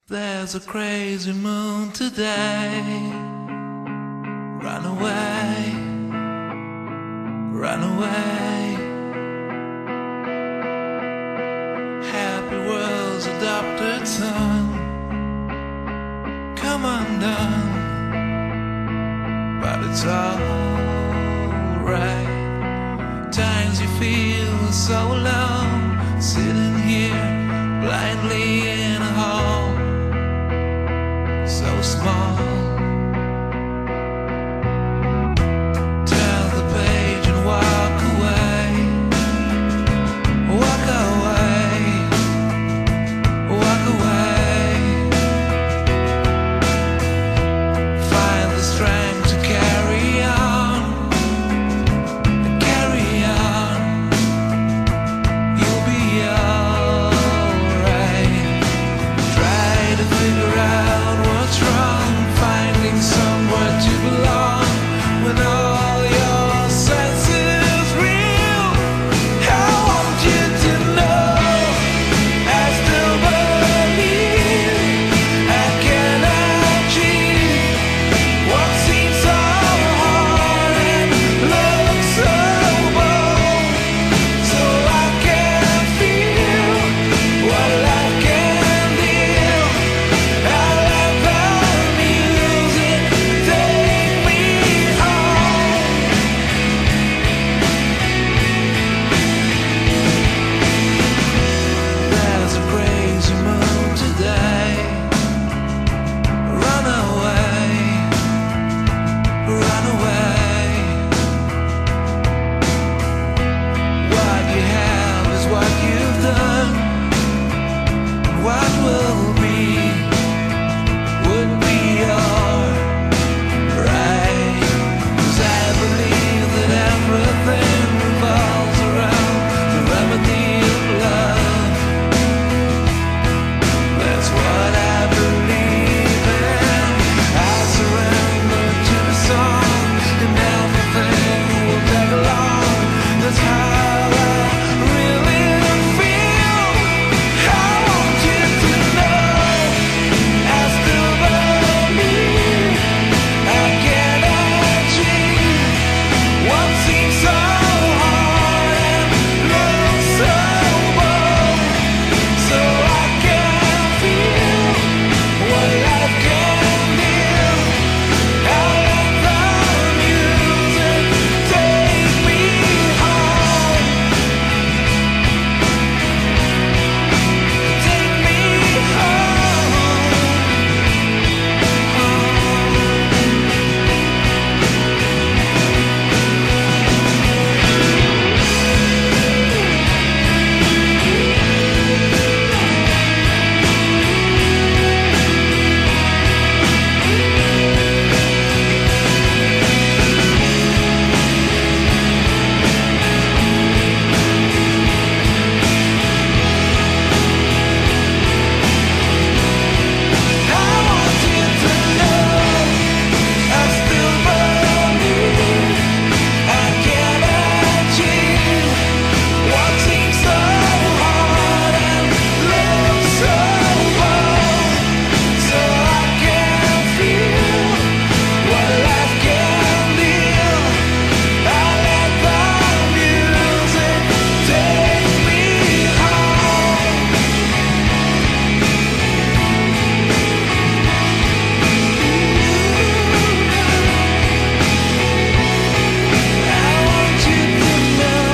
There's a crazy moon today. Run away, run away. Happy world's adopted son. Come undone, but it's alright. Times you feel so alone, sitting here blindly in a hall so small. Turn the page and walk away, walk away, walk away. Find the strength to carry on, carry on. You'll be alright. Try to figure out what's wrong, finding somewhere to belong when all your senses real. I want you to know I still believe I can achieve what seems so hard and looks so bold, so I can feel what life can deal. I let the music take me home. There's a crazy moon today. Run away, run away. What you have is what you've done. What will be would be alright. 'Cause I believe that everything revolves around the remedy of love. That's what I believe in. I surrender to the songs and everything will tag along. That's how I really feel. I want you to know I still believe I can achieve what seems so hard and looks so bold, so I can feel what life can deal. I let the music take me home, take me home. I want you to know I still believe I can achieve what seems so hard and looks so bold, so I can feel what life can deal. I let the music take me home. I want you to know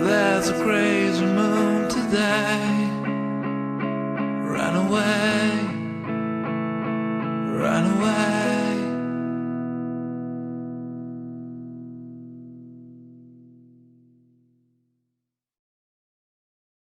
there's a crazy moon today. Run away, run away.